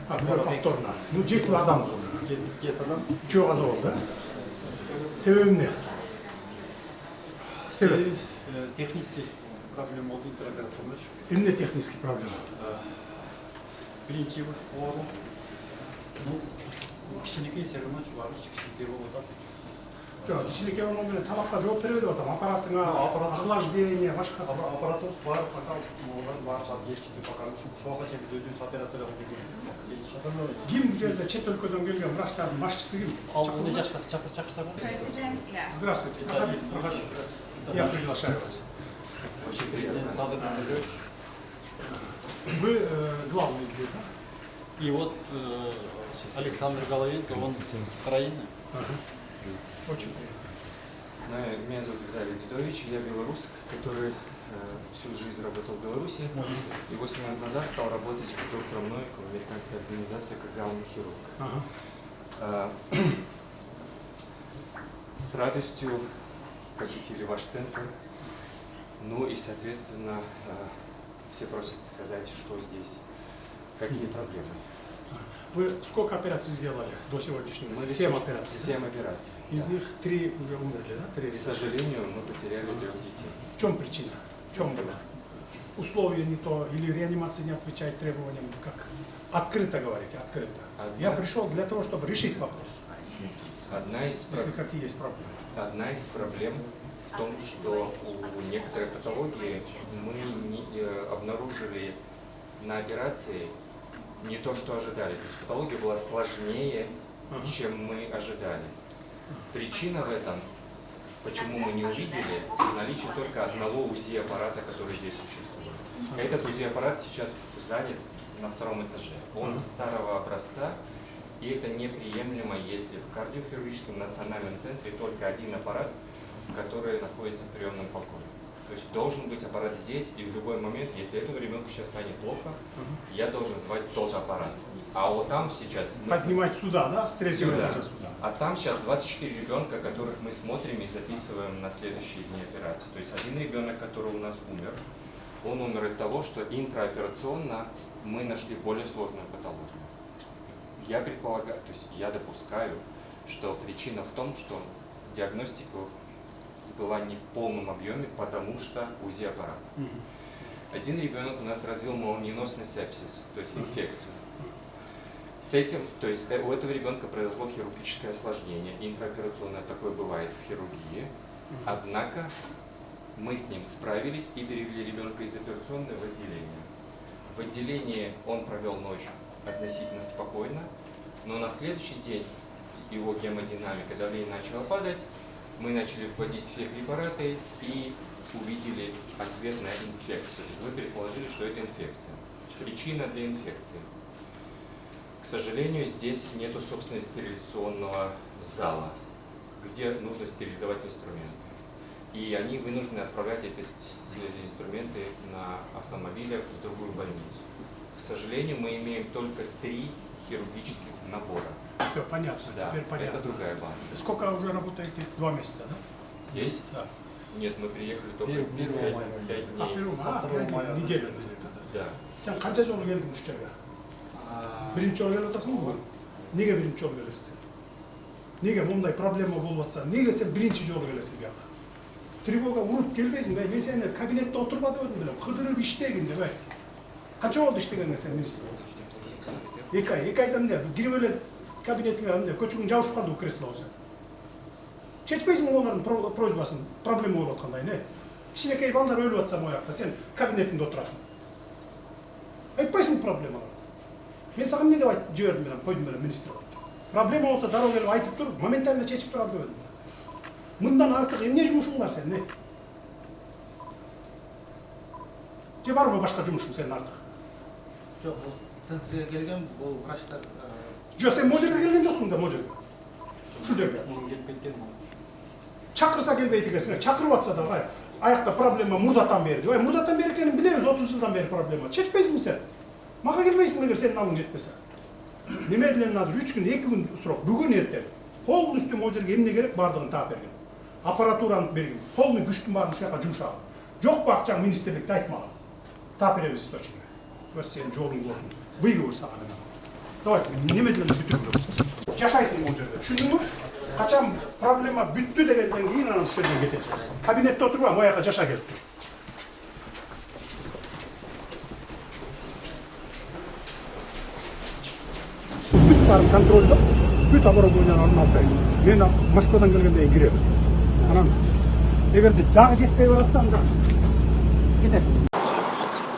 повторно. Ну, 7 адам болды. 7 адам. Үшеу қаза болды. Себебі не? Себеп? Технический проблем болды, интероперационный. Эмне технический проблема? Биринчи орын. Ну, кичинекей серуна чубарыш кичинекей болуп атат. Жоқ, кичинекей орун менен тамакка жооп бербей деп атам. Аппаратыңа, охлаждение, башкасы. Аппаратыбыз бар, пока бар, жетишти пока ушуга чейин биз өзүбүз операциялап келген. Ким бул жерде чет өлкөдөн келген врачтардын башчысы ким? Чакырса бар. Здравствуйте. Проходите, проходите. Я приглашаю вас. Очень приятно. Вы главный здесь, да? И вот Александр Головец, он с Украины. Очень приятно. Меня зовут Виталий Дедович, я белорус, который всю жизнь работал в Беларуси и 8 лет назад стал работать конструктором НОИК в американской организации как главный хирург. С радостью посетили ваш центр, ну и, соответственно, все просят сказать, что здесь, какие проблемы. Вы сколько операций сделали до сегодняшнего дня? 7 операций. 7 операций. Из них 3 уже умерли, да? 3. К сожалению, мы потеряли 3 детей. В чем причина? В чем было? Условия не то, или реанимация не отвечает требованиям? Как? Открыто говорите, открыто. Я пришел для того, чтобы решить вопрос. Если какие есть проблемы. Одна из проблем в том, что у некоторой патологии мы обнаружили на операции не то, что ожидали. То есть патология была сложнее, чем мы ожидали. Причина в этом, почему мы не увидели, наличие только одного УЗИ-аппарата, который здесь существует. Этот УЗИ-аппарат сейчас занят на 2-м этаже. Он старого образца, и это неприемлемо, если в кардиохирургическом национальном центре только один аппарат, который находится в приемном покое. То есть должен быть аппарат здесь, и в любой момент, если этому ребенку сейчас станет плохо, я должен звать тот аппарат. А вот там сейчас... Поднимать сюда, да? С 3-го этажа сюда. А там сейчас 24 ребенка, которых мы смотрим и записываем на следующие дни операции. То есть один ребенок, который у нас умер, он умер от того, что интраоперационно мы нашли более сложную патологию. Я предполагаю, то есть я допускаю, что причина в том, что диагностика была не в полном объеме, потому что УЗИ-аппарат. Один ребенок у нас развил молниеносный сепсис, то есть инфекцию. С этим, то есть у этого ребенка произошло хирургическое осложнение, интраоперационное такое бывает в хирургии, однако мы с ним справились и перевели ребенка из операционной в отделение. В отделении он провел ночь относительно спокойно, но на следующий день его гемодинамика, давление начало падать, мы начали вводить все препараты и увидели ответ на инфекцию. Вы предположили, что это инфекция. Причина для инфекции. К сожалению, здесь нету, собственно, стерилизационного зала, где нужно стерилизовать инструменты. И они вынуждены отправлять эти инструменты на автомобилях в другую больницу. К сожалению, мы имеем только 3 хирургических набора. Все понятно, да, теперь понятно. Это другая база. Сколько уже работаете? 2 месяца, да? Здесь? Да. Нет, мы приехали только 5 дней. 5 дней, неделю. Да. Sen kaça жолу келдің үш жерге? Биринчи жолу келіп атасың ғой? Неге биринчи жолу келесің сен? Неге мындай проблема болуп атса, неге сен биринчи жолу келесің бияка? Тревога уруп келбейсің, мен сени кабинетте отурбадып едим белем, кыдырып иштегин деп, канча болду иштегениңе сен министр болдуң? 2 ай, 2 айдан эмне? Кирип эле кабинетиңе эмне, көчүгүң жабышып калды креслого сен. Чечпейсиң олардын просьбасын, проблема болуп аткандай, не? Кичинекей балдар өлүп атса моякта, сен кабинетиңде отурасың. Айтпайсың проблемаларды. Мен сага эмне деп айтып жибердим менен, койдум менен министр болуп. Проблема болсо дароо келип айтып туруп, моментально чечип турам деп едим. Мындан артык эмне жумушуң бар сен, не? Же барбы башка жумушуң сенин артык? Жок, бул центрге келген, бул врачтар... Жок, сен могу жерге келген жоксуң да, могу жерге. Ушу жерге. Чакырса келбейт экенсиң, чакырып атса да, аякта проблема мурдатан бери. Мурдатан бери экенин билебиз, 30 жылдан бери проблема. Чечпейсиңби сен? Мага келбейсиң эгер сенин алың жетпесе. Немедленно азыр 3 күн, 2 күн срок, бүгүн эртең. Полностью могу жерге эмне керек бардыгын таап берген. Аппаратураны берген, полный күчтүн баарын ушуяка жумшаган. Жок ба акчаң министрликте айтмаган. Таап беребиз точно. Өз сенин жолуң болсун. Выговор сага менен. Давайте неме менен бүтүрүлөт. Жашайсың бул жерде. Түшүндүңбү? Качан проблема бүттү дегенден кийин анан ушул жерден кетесиң. Кабинетте отурба, мояка жаша келип тур. Бүт барып контролдоп, бүт оборудованияны алып алайын. Мен Москвадан келгенде киребиз. Анан эгерде дагы жетпей баратса анда кетесиз.